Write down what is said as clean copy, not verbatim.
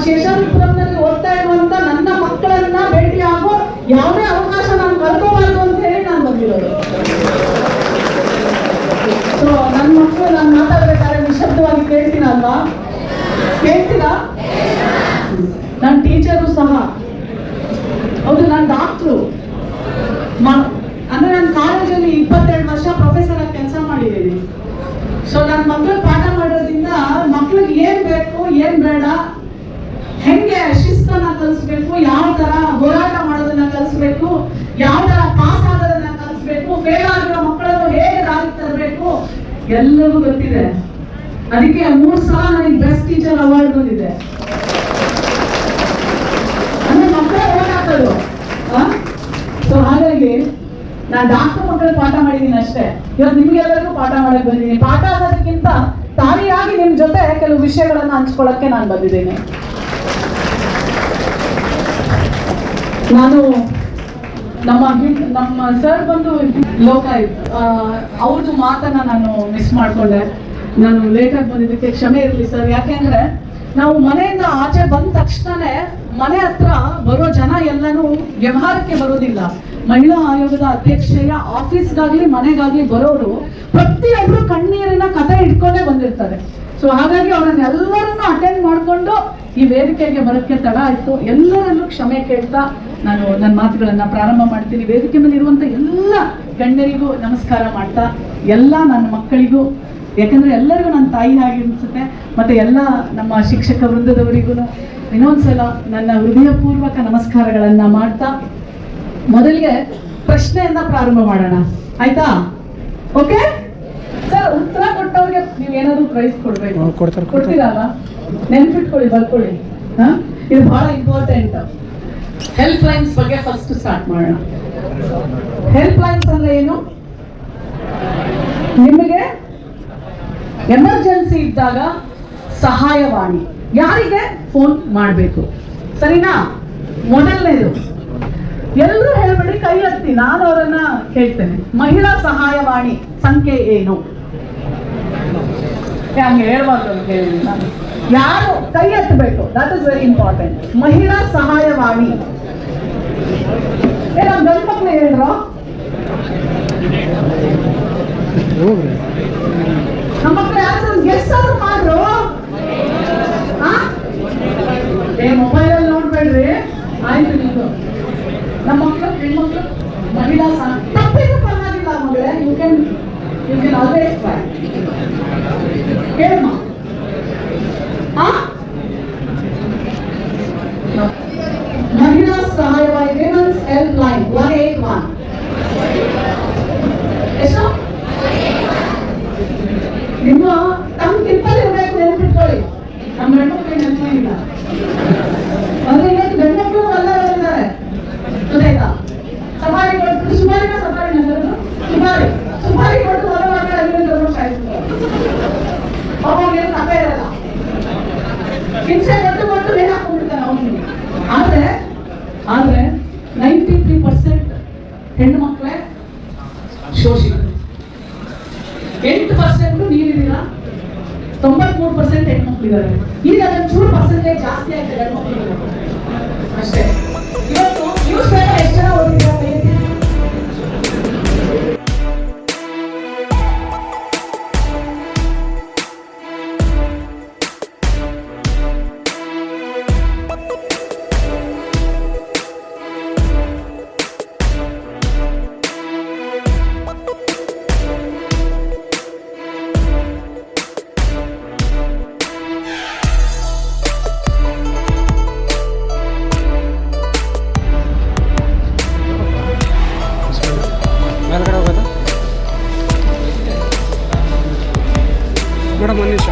ಶೇಷಾದ್ರಿಪುರಂನಲ್ಲಿ ಓದ್ತಾ ಇರುವಂತ ನನ್ನ ಮಕ್ಕಳನ್ನ ಭೇಟಿಯಾಗೋ ಯಾವುದೇ ಅವಕಾಶ ನಾನು ಕಳ್ಕೋಬಾರ್ದು ಅಂತ ಹೇಳಿ ನಾನು ಬಂದಿರೋದು. ಸೊ ನನ್ನ ಮಕ್ಕಳು ನಾನು ಮಾತಾಡ್ಬೇಕಾದ್ರೆ ನಿಶಬ್ದವಾಗಿ ಕೇಳ್ತೀನಲ್ವಾ? ಕೇಳ್ತೀರಾ? ನಾನು ಟೀಚರು ಸಹ ಹೌದು, ನಾನು ಡಾಕ್ಟ್ರು. ಅಂದ್ರೆ ನಾನು ಕಾಲೇಜಲ್ಲಿ 22 ವರ್ಷ ಪ್ರೊಫೆಸರ್ ಆಗಿ ಕೆಲಸ ಮಾಡಿದ್ದೀನಿ. ಸೊ ನನ್ನ ಮಕ್ಕಳಿಗೆ ಪಾಠ ಮಾಡೋದ್ರಿಂದ ಮಕ್ಳಿಗೆ ಏನ್ ಬೇಕು ಏನ್ ಬೇಡ, ಹೆಂಗೆ ಶಿಸ್ತನ್ನ ಕಲಿಸ್ಬೇಕು, ಯಾವ ತರ ಹೋರಾಟ ಮಾಡೋದನ್ನ ಕಲಿಸ್ಬೇಕು, ಯಾವ ತರ ಪಾಸ್ ಆಗೋದನ್ನ ಕಲಿಸ್ಬೇಕು, ಫೇಲ್ ಆಗಿರೋ ಮಕ್ಕಳನ್ನು ಹೇಗೆ ದಾರಿ ತರಬೇಕು ಎಲ್ಲವೂ ಗೊತ್ತಿದೆ. ಅದಕ್ಕೆ 3 ಸಲ ನನಗೆ ಬೆಸ್ಟ್ ಟೀಚರ್ ಅವಾರ್ಡ್ ಬಂದಿದೆ. ಅಂದ್ರೆ ಮಕ್ಕಳ ಹೋರಾಟಗಳು. ಸೊ ಹಾಗಾಗಿ ನಾನು ಡಾಕ್ಟರ್ ಮಕ್ಕಳಿಗೆ ಪಾಠ ಮಾಡಿದ್ದೀನಿ ಅಷ್ಟೇ. ಇವತ್ತು ನಿಮ್ಗೆಲ್ಲರಿಗೂ ಪಾಠ ಮಾಡಕ್ ಬಂದಿದ್ದೀನಿ. ಪಾಠ ಆಗೋದಕ್ಕಿಂತ ತಾಯಿಯಾಗಿ ನಿಮ್ ಜೊತೆ ಕೆಲವು ವಿಷಯಗಳನ್ನ ಹಂಚ್ಕೊಳ್ಳಕ್ಕೆ ನಾನು ಬಂದಿದ್ದೀನಿ. ನಾನು ನಮ್ಮ ಸರ್ ಬಂದು ಲೋಕಾಯುಕ್ತ, ಅವ್ರದ್ದು ಮಾತನ್ನ ನಾನು ಮಿಸ್ ಮಾಡ್ಕೊಂಡೆ. ನಾನು ಲೇಟಾಗಿ ಬಂದಿದ್ದಕ್ಕೆ ಕ್ಷಮೆ ಇರಲಿ ಸರ್. ಯಾಕೆಂದ್ರೆ ನಾವು ಮನೆಯಿಂದ ಆಚೆ ಬಂದ ತಕ್ಷಣನೇ ಮನೆ ಹತ್ರ ಬರೋ ಜನ ಎಲ್ಲನೂ ವ್ಯವಹಾರಕ್ಕೆ ಬರೋದಿಲ್ಲ. ಮಹಿಳಾ ಆಯೋಗದ ಅಧ್ಯಕ್ಷೆಯ ಆಫೀಸ್ಗಾಗ್ಲಿ ಮನೆಗಾಗ್ಲಿ ಬರೋರು ಪ್ರತಿಯೊಬ್ರು ಕಣ್ಣೀರಿನ ಕಥೆ ಇಟ್ಕೊಂಡೇ ಬಂದಿರ್ತಾರೆ. ಸೊ ಹಾಗಾಗಿ ಅವರನ್ನೆಲ್ಲರನ್ನು ಅಟೆಂಡ್ ಮಾಡಿಕೊಂಡು ಈ ವೇದಿಕೆಗೆ ಬರೋಕ್ಕೆ ತಡ ಆಯ್ತು. ಎಲ್ಲರಲ್ಲೂ ಕ್ಷಮೆ ಕೇಳ್ತಾ ನಾನು ನನ್ನ ಮಾತುಗಳನ್ನ ಪ್ರಾರಂಭ ಮಾಡ್ತೀನಿ. ವೇದಿಕೆ ಮೇಲೆ ಇರುವಂತ ಎಲ್ಲ ಗಣ್ಯರಿಗೂ ನಮಸ್ಕಾರ ಮಾಡ್ತಾ, ಎಲ್ಲ ನನ್ನ ಮಕ್ಕಳಿಗೂ, ಯಾಕಂದ್ರೆ ಎಲ್ಲರಿಗೂ ನನ್ನ ತಾಯಿ ಹಾಗೆ ಅನ್ಸುತ್ತೆ, ಮತ್ತೆ ಎಲ್ಲ ನಮ್ಮ ಶಿಕ್ಷಕ ವೃಂದದವರಿಗೂ ಇನ್ನೊಂದ್ಸಲ ನನ್ನ ಹೃದಯಪೂರ್ವಕ ನಮಸ್ಕಾರಗಳನ್ನ ಮಾಡ್ತಾ, ಮೊದಲಿಗೆ ಪ್ರಶ್ನೆಯನ್ನ ಪ್ರಾರಂಭ ಮಾಡೋಣ. ಆಯ್ತಾ? ಓಕೆ ಸರ್, ಉತ್ತರ ಕೊಟ್ಟವ್ರಿಗೆ ನೀವು ಏನಾದ್ರು ಪ್ರೈಸ್ ಕೊಡ್ಬೇಕು. ಕೊಡ್ತೀರಲ್ಲ? ನೆನ್ಪಿಟ್ಕೊಳ್ಳಿ, ಬರ್ಕೊಳ್ಳಿ. ಇದು ಬಹಳ ಇಂಪಾರ್ಟೆಂಟ್. ಹೆಲ್ಪ್ ಲೈನ್ಸ್ ಬಗ್ಗೆ ಫಸ್ಟ್ ಸ್ಟಾರ್ಟ್ ಮಾಡೋಣ. ಹೆಲ್ಪ್ ಲೈನ್ಸ್ ಅಂದ್ರೆ ಏನು? ನಿಮಗೆ ಎಮರ್ಜೆನ್ಸಿ ಇದ್ದಾಗ ಸಹಾಯವಾಣಿ. ಯಾರಿಗೆ ಫೋನ್ ಮಾಡಬೇಕು, ಸರಿನಾ? ಮೊದಲನೇದು ಎಲ್ಲರೂ ಹೇಳ್ಬೇಡಿ, ಕೈ ಎತ್ತಿ, ನಾನು ಅವರನ್ನ ಕೇಳ್ತೇನೆ. ಮಹಿಳಾ ಸಹಾಯವಾಣಿ ಸಂಖ್ಯೆ ಏನು? ಹಂಗೆ ಹೇಳ್ಬಾರ್ದು, ಯಾರು ಕೈ ಎತ್ತಬೇಕು, ದಟ್ ಇಸ್ ವೆರಿ ಇಂಪಾರ್ಟೆಂಟ್. ಮಹಿಳಾ ಸಹಾಯವಾಣಿ. ನಮ್ಮ ಗಂಡು ಮಕ್ಳು ಹೇಳ್ರೋ, ನಮ್ಮ ಮಕ್ಳು ಯಾರು ಗೆಸ್ ಆದ್ರೂ ಮಾಡ್ರು. ಮೊಬೈಲಲ್ಲಿ ನೋಡ್ಬೇಡ್ರಿ, ಆಯ್ತು. ನಿಮ್ದು ನಮ್ಮ ಮಕ್ಕಳು ಹೆಣ್ಮಕ್ಳು ಮಹಿಳಾ ತಪ್ಪಿದ್ರು ಪರವಾಗಿಲ್ಲ ಮಗಳೇ, ಯು ಕ್ಯಾನ್ ಆಲ್ವೇಸ್ ಟ್ರೈ. ಹೇಳಮ್ಮ. ಮಹಿಳಾ ಸಹಾಯವಾಣಿ, ವಿಮೆನ್ಸ್ ಹೆಲ್ಪ್ ಲೈನ್ 181. ಎಷ್ಟು? ನಿಮ್ಮ ತಮ್ಮ ಕಿಂತಲೇ ಇರಬೇಕು, ನೆನಪಿಟ್ಕೊಳ್ಳಿ. ನಮ್ಮ ಹೆಣ್ಮಕ್ಳು ನೆನಪಿಲ್ಲ ಅಂದ್ರೆ ಇವತ್ತು ಗಂಡ್ಮಕ್ಳು ಎಲ್ಲರಿದ್ದಾರೆ. ಗೊತ್ತಾಯ್ತಾ? ಸಫಾರಿ ಕೊಟ್ಟು ಸುಮಾರಿನ ಸಫಾರಿ ನಗರದು ಸುಮಾರಿ ಕೊಟ್ಟು ಹೊರವಾಗಿ ಅಲ್ಲಿಂದ ಸಾಯಿಸ್ತಾರೆ. ಅವಾಗ ಏನು ತಪ್ಪ ಇರಲ್ಲ, ಹಿಂಸೆ ಕೊಟ್ಟು ನೇಣು ಹಾಕೊಂಡ್ಬಿಡ್ತಾನೆ ಅವನಿಗೆ. ಆದ್ರೆ 93% ಹೆಣ್ಣು ಮಕ್ಕಳೇ ಶೋಷಿತರು. 8% ನೀವಿದ್ದೀರಾ, 93% ಹೆಣ್ಮಕ್ಳಿದ್ದಾರೆ. ಈಗ ಅದನ್ನು ಚೂರು ಪರ್ಸೆಂಟೇಜ್ ಜಾಸ್ತಿ ಆಯ್ತು ಗಂಡ್ಮಕ್ಳಿಗೆ ಅಷ್ಟೇ. ಇವತ್ತು ನ್ಯೂಸ್ ಪೇಪರ್ ಎಷ್ಟು ಜನ ಓದಿದ್ದಾರೆ? ಮೇಡಮ್ ಒಂದು ನಿಮಿಷ,